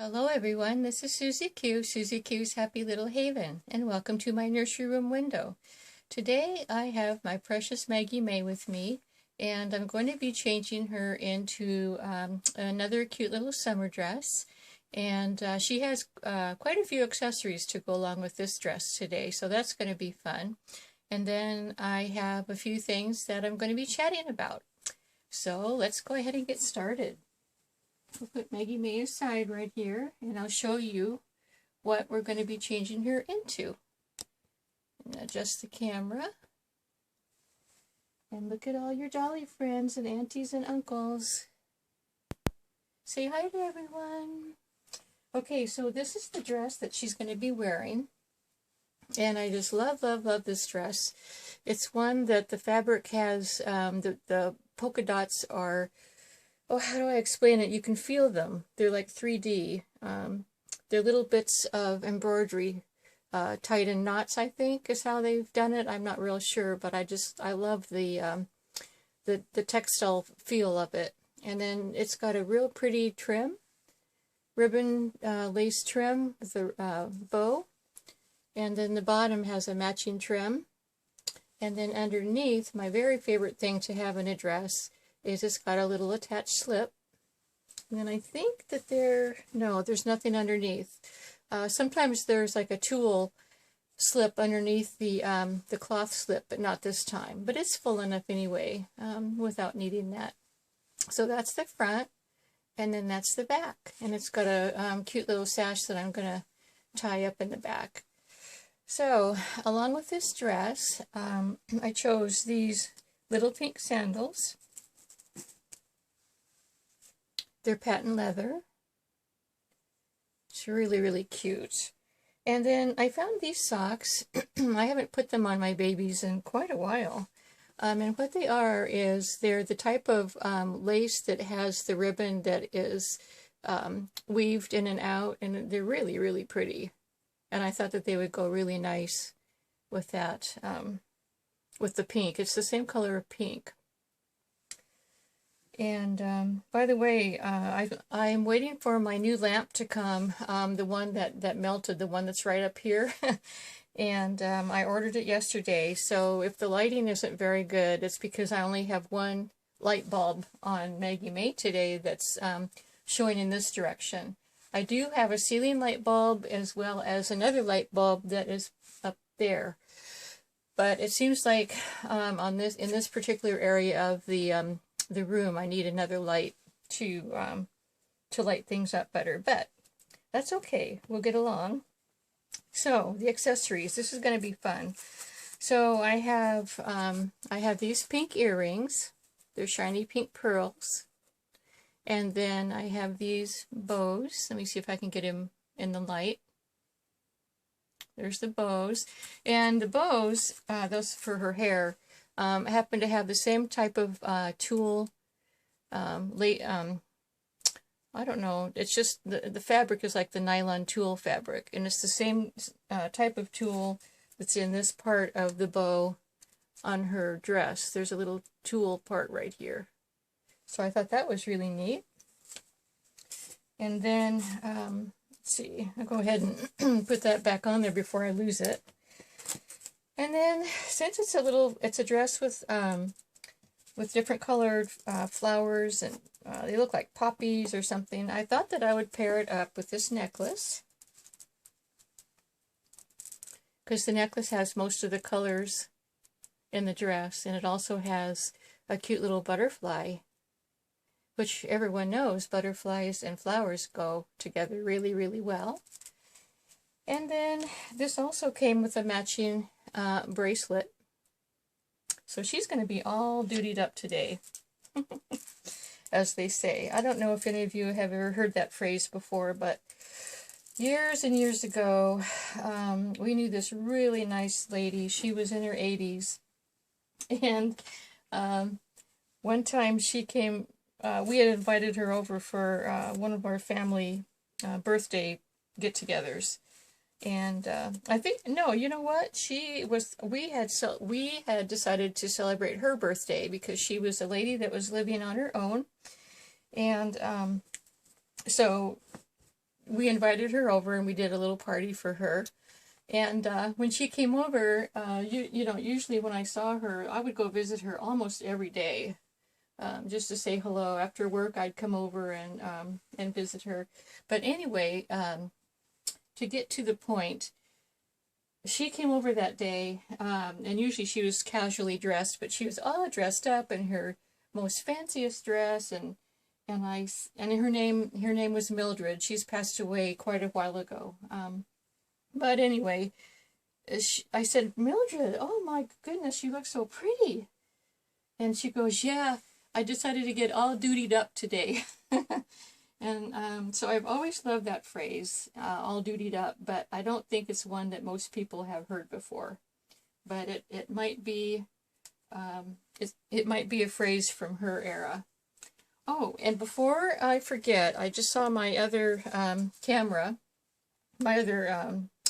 Hello everyone, this is Susie Q, Susie Q's Happy Little Haven, and welcome to my nursery room window. Today I have my precious Maggie May with me, and I'm going to be changing her into another cute little summer dress. And she has quite a few accessories to go along with this dress today, so that's going to be fun. And then I have a few things that I'm going to be chatting about. So let's go ahead and get started. We'll put Maggie May aside right here, and I'll show you what we're going to be changing her into. And adjust the camera. And look at all your dolly friends and aunties and uncles. Say hi to everyone. Okay, so this is the dress that she's going to be wearing. And I just love, love, love this dress. It's one that the fabric has, the polka dots are, oh, how do I explain it? You can feel them. They're like 3D. They're little bits of embroidery tied in knots, I think, is how they've done it. I'm not real sure, but I love the textile feel of it. And then it's got a real pretty trim, ribbon lace trim with a bow. And then the bottom has a matching trim. And then underneath, my very favorite thing to have in a dress is it's got a little attached slip. And then I think that there's nothing underneath. Sometimes there's like a tulle slip underneath the cloth slip, but not this time. But it's full enough anyway, without needing that. So that's the front, and then that's the back. And it's got a cute little sash that I'm going to tie up in the back. So, along with this dress, I chose these little pink sandals. They're patent leather. It's really, really cute. And then I found these socks. I haven't put them on my babies in quite a while. And what they are is they're the type of lace that has the ribbon that is weaved in and out, and they're really, really pretty. And I thought that they would go really nice with that, with the pink. It's the same color of pink. And by the way, I'm waiting for my new lamp to come, the one that melted, the one that's right up here. And I ordered it yesterday, so if the lighting isn't very good, it's because I only have one light bulb on Maggie May today that's showing in this direction. I do have a ceiling light bulb as well as another light bulb that is up there. But it seems like in this particular area of the room, I need another light to light things up better. But that's okay. We'll get along. So the accessories. This is going to be fun. So I have these pink earrings. They're shiny pink pearls. And then I have these bows. Let me see if I can get him in the light. There's the bows. And the bows, those for her hair, happen to have the same type of tulle. I don't know. It's just the fabric is like the nylon tulle fabric. And it's the same type of tulle that's in this part of the bow on her dress. There's a little tulle part right here. So I thought that was really neat. And then, let's see, I'll go ahead and put that back on there before I lose it. And then, since it's a dress with different colored flowers, and they look like poppies or something, I thought that I would pair it up with this necklace. Because the necklace has most of the colors in the dress, and it also has a cute little butterfly, which everyone knows butterflies and flowers go together really, really well. And then this also came with a matching bracelet. So she's going to be all dutied up today, as they say. I don't know if any of you have ever heard that phrase before, but years and years ago, we knew this really nice lady. She was in her 80s. And one time she came, we had invited her over for one of our family birthday get-togethers, and I think, no, you know what? We had decided to celebrate her birthday because she was a lady that was living on her own, and so we invited her over and we did a little party for her. And when she came over, you know, usually when I saw her, I would go visit her almost every day, just to say hello. After work, I'd come over and visit her. But anyway, to get to the point, she came over that day, and usually she was casually dressed, but she was all dressed up in her most fanciest dress, and her name was Mildred. She's passed away quite a while ago. But anyway, I said, Mildred, oh my goodness, you look so pretty. And she goes, yeah, I decided to get all dutied up today. And so I've always loved that phrase, all dutied up, but I don't think it's one that most people have heard before. But it might be, it might be a phrase from her era. Oh, and before I forget, I just saw my other camera,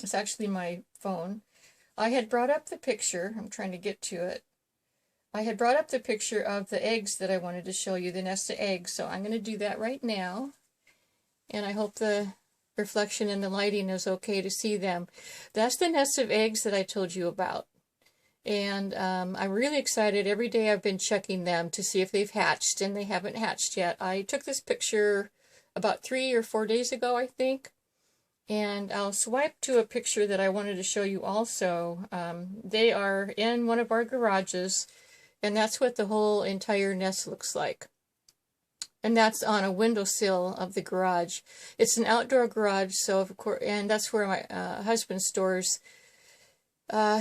it's actually my phone. I had brought up the picture, I'm trying to get to it. I had brought up the picture of the eggs that I wanted to show you, the nest of eggs, so I'm going to do that right now. And I hope the reflection and the lighting is okay to see them. That's the nest of eggs that I told you about. And I'm really excited. Every day I've been checking them to see if they've hatched, and they haven't hatched yet. I took this picture about 3 or 4 days ago, I think. And I'll swipe to a picture that I wanted to show you also. They are in one of our garages, and that's what the whole entire nest looks like. And that's on a windowsill of the garage. It's an outdoor garage, so of course, and that's where my husband stores.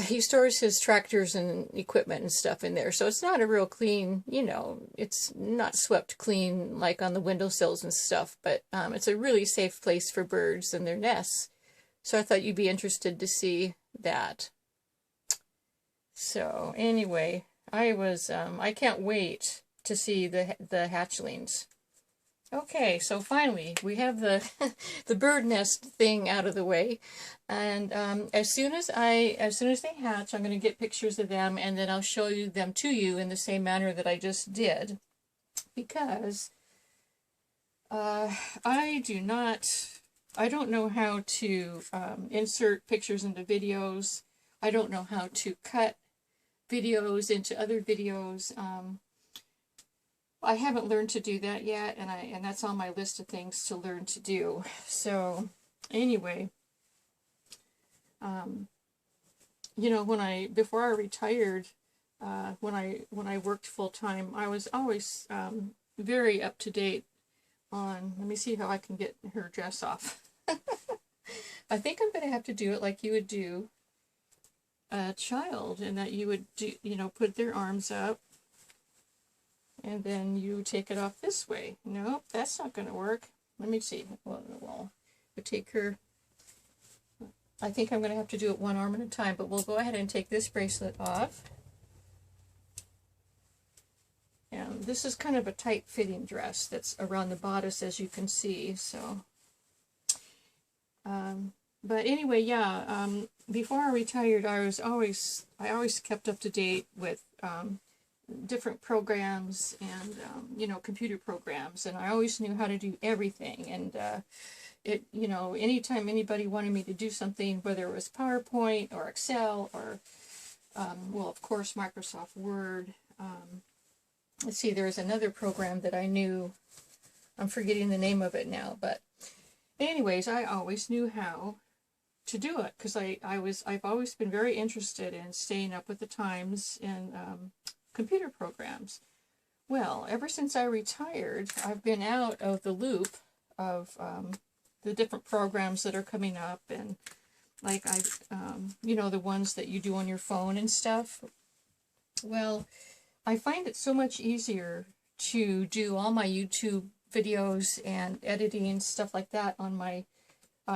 He stores his tractors and equipment and stuff in there. So it's not a real clean, you know, it's not swept clean like on the windowsills and stuff, but it's a really safe place for birds and their nests. So I thought you'd be interested to see that. So anyway, I can't wait to see the hatchlings. Okay, so finally we have the the bird nest thing out of the way, and as soon as they hatch, I'm going to get pictures of them, and then I'll show you them to you in the same manner that I just did, because I don't know how to insert pictures into videos. I don't know how to cut videos into other videos. I haven't learned to do that yet, and that's on my list of things to learn to do. So anyway, you know, before I retired, when I worked full time, I was always very up to date on. Let me see how I can get her dress off. I think I'm going to have to do it like you would do a child, and that you would do, you know, put their arms up. And then you take it off this way. Nope, that's not going to work. Let me see. Well, we'll take her. I think I'm going to have to do it one arm at a time, but we'll go ahead and take this bracelet off. And this is kind of a tight-fitting dress that's around the bodice, as you can see. So, but anyway, yeah. Before I retired, I always kept up to date with different programs and you know, computer programs, and I always knew how to do everything. And you know, anytime anybody wanted me to do something, whether it was PowerPoint or Excel or well, of course, Microsoft Word. Let's see, there's another program that I knew. I'm forgetting the name of it now, but anyways, I always knew how to do it, because I've always been very interested in staying up with the times and computer programs. Well, ever since I retired, I've been out of the loop of the different programs that are coming up, and like you know, the ones that you do on your phone and stuff. Well, I find it so much easier to do all my YouTube videos and editing and stuff like that on my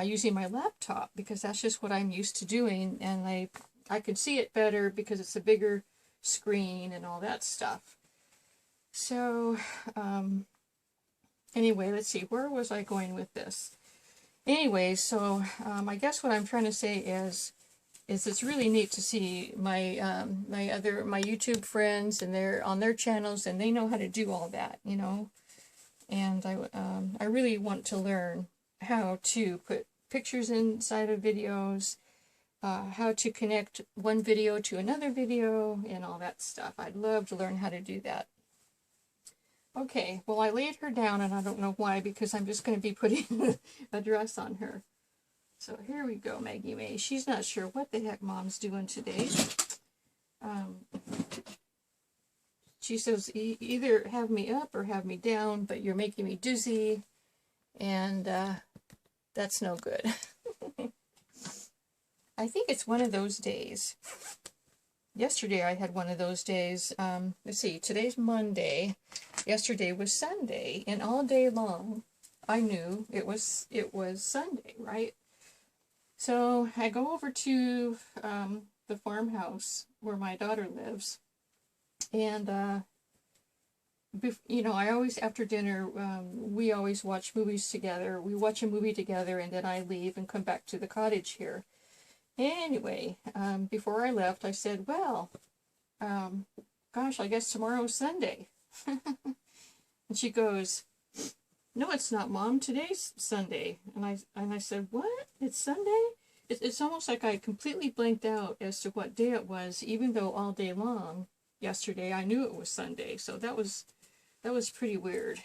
using my laptop, because that's just what I'm used to doing, and I can see it better because it's a bigger screen and all that stuff. So anyway, let's see, where was I going with this? Anyway, so I guess what I'm trying to say is it's really neat to see my my YouTube friends, and they're on their channels, and they know how to do all that, you know. And I really want to learn how to put pictures inside of videos, how to connect one video to another video, and all that stuff. I'd love to learn how to do that. Okay, well, I laid her down, and I don't know why, because I'm just going to be putting a dress on her. So here we go, Maggie May. She's not sure what the heck Mom's doing today. She says, either have me up or have me down, but you're making me dizzy, and that's no good. I think it's one of those days. Yesterday I had one of those days. Let's see, today's Monday. Yesterday was Sunday, and all day long I knew it was Sunday, right? So I go over to the farmhouse where my daughter lives, and you know, I always, after dinner, we always watch movies together. We watch a movie together, and then I leave and come back to the cottage here. Anyway, before I left, I said, well, gosh, I guess tomorrow's Sunday. And she goes, no, it's not, Mom. Today's Sunday. And I said, what? It's Sunday? It's almost like I completely blanked out as to what day it was, even though all day long yesterday I knew it was Sunday. So that was pretty weird.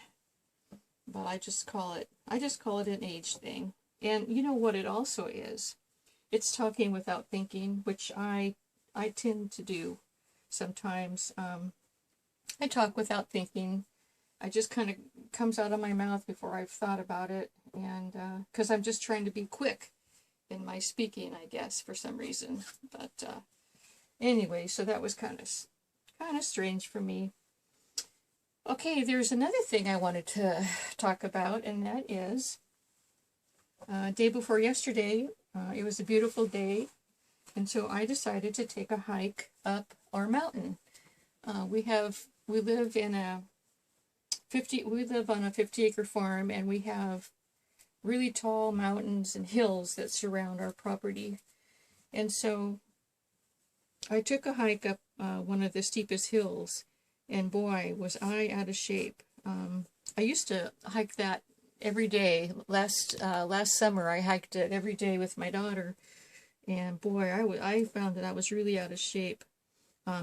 But I just call it an age thing. And you know what it also is? It's talking without thinking, which I tend to do sometimes. I talk without thinking. I just kind of comes out of my mouth before I've thought about it, and because I'm just trying to be quick in my speaking, I guess, for some reason. But anyway, so that was kind of strange for me. Okay, there's another thing I wanted to talk about, and that is day before yesterday. It was a beautiful day, and so I decided to take a hike up our mountain. We live on a 50-acre farm, and we have really tall mountains and hills that surround our property. And so I took a hike up one of the steepest hills, and boy, was I out of shape. I used to hike that every day. Last summer, I hiked it every day with my daughter, and boy, I found that I was really out of shape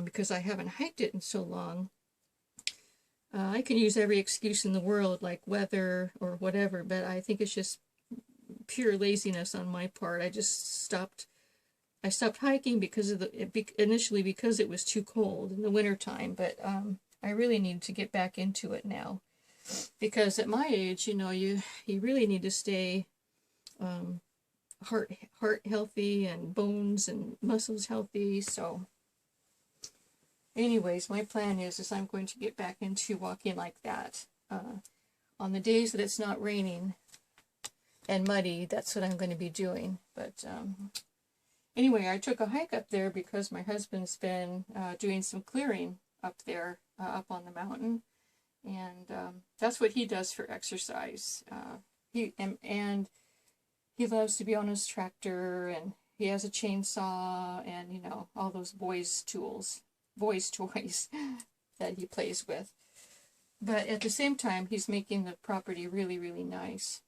because I haven't hiked it in so long. I can use every excuse in the world, like weather or whatever, but I think it's just pure laziness on my part. I stopped hiking because of initially because it was too cold in the wintertime, but I really need to get back into it now, because at my age, you know, you really need to stay heart healthy and bones and muscles healthy. So anyways, my plan is I'm going to get back into walking like that. On the days that it's not raining and muddy, that's what I'm going to be doing. But anyway, I took a hike up there because my husband's been doing some clearing up there, up on the mountain. And that's what he does for exercise. He loves to be on his tractor, and he has a chainsaw and, you know, all those boys' toys that he plays with. But at the same time, he's making the property really, really nice.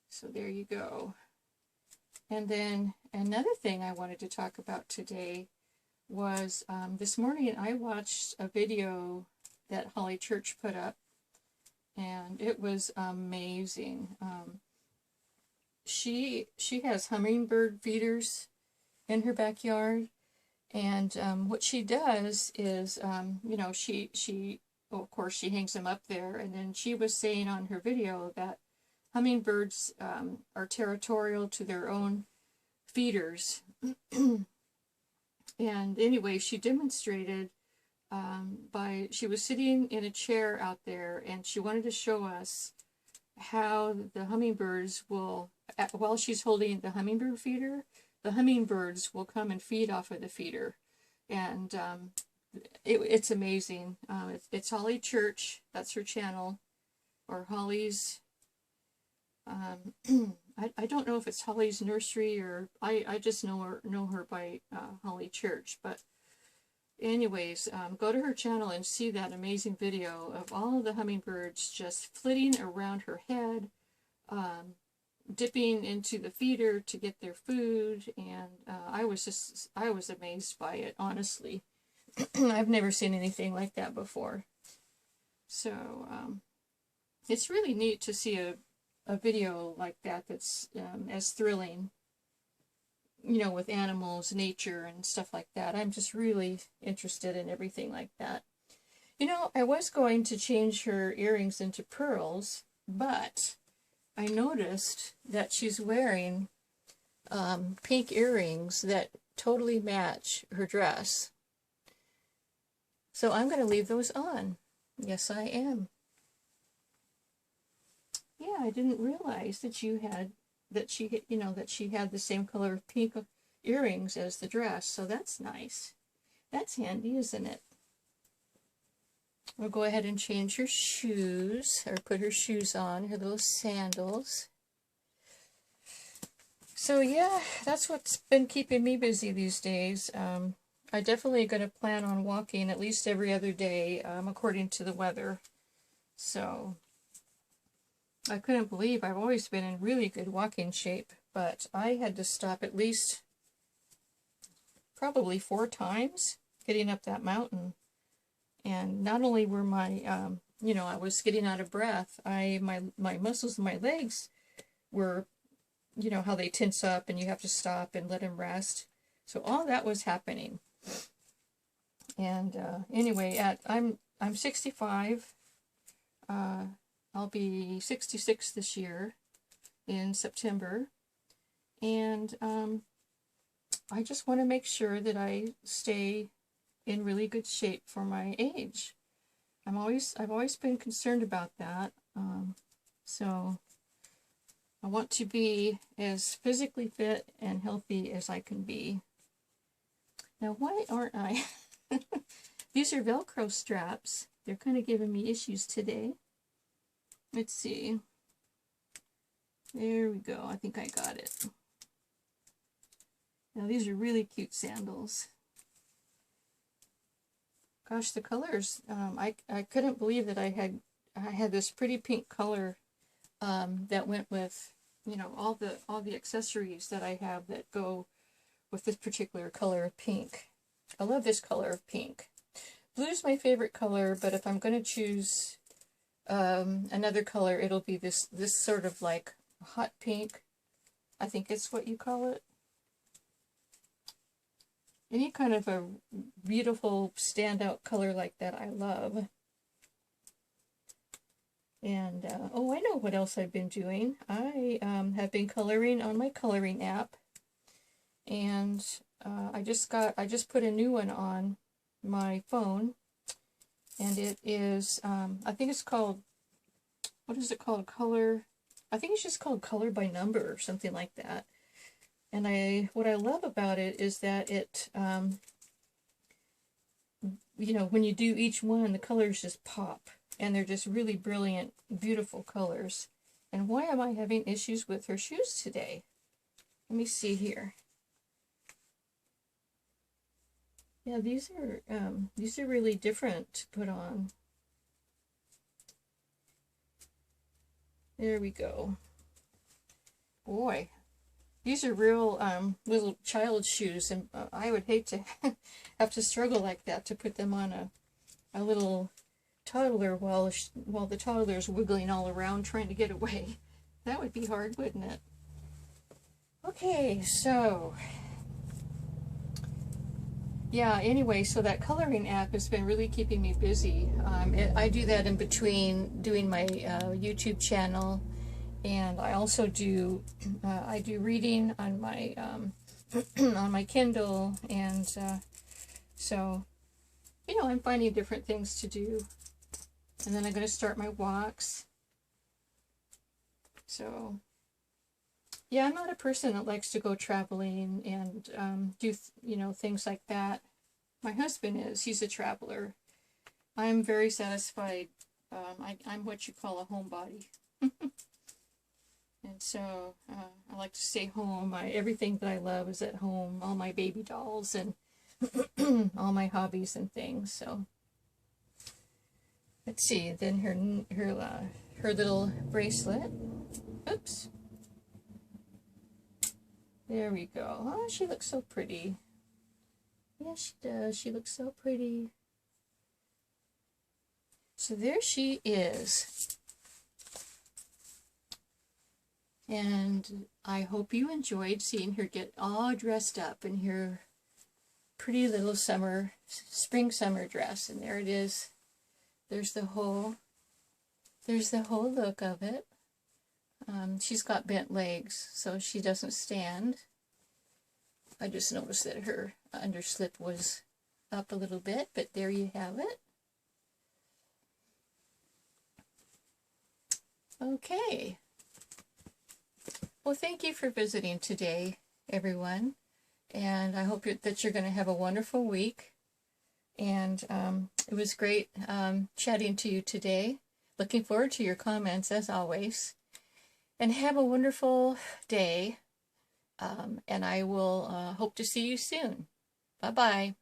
So there you go. And then another thing I wanted to talk about today was this morning I watched a video that Holly Church put up, and it was amazing. She has hummingbird feeders in her backyard, and what she does is, you know, well, of course she hangs them up there, and then she was saying on her video that hummingbirds are territorial to their own feeders. And anyway, she demonstrated she was sitting in a chair out there, and she wanted to show us how the hummingbirds will, while she's holding the hummingbird feeder, the hummingbirds will come and feed off of the feeder. And it's amazing. It's Holly Church, that's her channel, or Holly's, I don't know if it's Holly's Nursery, or I just know her by Holly Church. But anyways, go to her channel and see that amazing video of all of the hummingbirds just flitting around her head, dipping into the feeder to get their food, and I was amazed by it, honestly. I've never seen anything like that before. So it's really neat to see a video like that that's as thrilling, with animals, nature, and stuff like that. I'm just really interested in everything like that. I was going to change her earrings into pearls, but I noticed that she's wearing pink earrings that totally match her dress. So I'm going to leave those on. Yes, I am. Yeah, I didn't realize that she had the same color of pink earrings as the dress. So that's nice. That's handy, isn't it? We'll go ahead and change her shoes, or put her shoes on, her little sandals. So yeah, that's what's been keeping me busy these days. I definitely going to plan on walking at least every other day, according to the weather. So I couldn't believe I've always been in really good walking shape, but I had to stop at least probably 4 times getting up that mountain. And not only were my, I was getting out of breath, my muscles in my legs were, how they tense up and you have to stop and let them rest. So all that was happening. And anyway, I'm 65. I'll be 66 this year in September. And I just want to make sure that I stay in really good shape for my age. I've always been concerned about that. So I want to be as physically fit and healthy as I can be. Now, why aren't I? These are Velcro straps. They're kind of giving me issues today. Let's see. There we go. I think I got it. Now, these are really cute sandals. Gosh, the colors, I couldn't believe that I had this pretty pink color that went with, all the accessories that I have that go with this particular color of pink. I love this color of pink. Blue's my favorite color, but if I'm going to choose another color, it'll be this sort of like hot pink. I think it's what you call it. Any kind of a beautiful standout color like that, I love. And, oh, I know what else I've been doing. I have been coloring on my coloring app. And I just put a new one on my phone. And it is, I think it's called, what is it called? I think it's just called Color by Number or something like that. And what I love about it is that it, when you do each one, the colors just pop. And they're just really brilliant, beautiful colors. And why am I having issues with her shoes today? Let me see here. Yeah, these are really different to put on. There we go. Boy. These are real little child shoes, and I would hate to have to struggle like that to put them on a little toddler while the toddler is wiggling all around trying to get away. That would be hard, wouldn't it? Okay, so yeah, anyway, so that coloring app has been really keeping me busy. I do that in between doing my YouTube channel. And I also do reading on my on my Kindle, and so I'm finding different things to do. And then I'm going to start my walks. So yeah, I'm not a person that likes to go traveling and do things like that. My husband is. He's a traveler. I'm very satisfied. I'm what you call a homebody. And so I like to stay home. Everything that I love is at home. All my baby dolls and all my hobbies and things. So let's see. Then her little bracelet. Oops. There we go. Oh, she looks so pretty. Yes, she does. She looks so pretty. So there she is. And I hope you enjoyed seeing her get all dressed up in her pretty little spring-summer dress. And there it is. There's the whole look of it. She's got bent legs, so she doesn't stand. I just noticed that her underslip was up a little bit, but there you have it. Okay. Well, thank you for visiting today, everyone. And I hope that you're going to have a wonderful week. And it was great chatting to you today. Looking forward to your comments, as always. And have a wonderful day. And I will hope to see you soon. Bye-bye.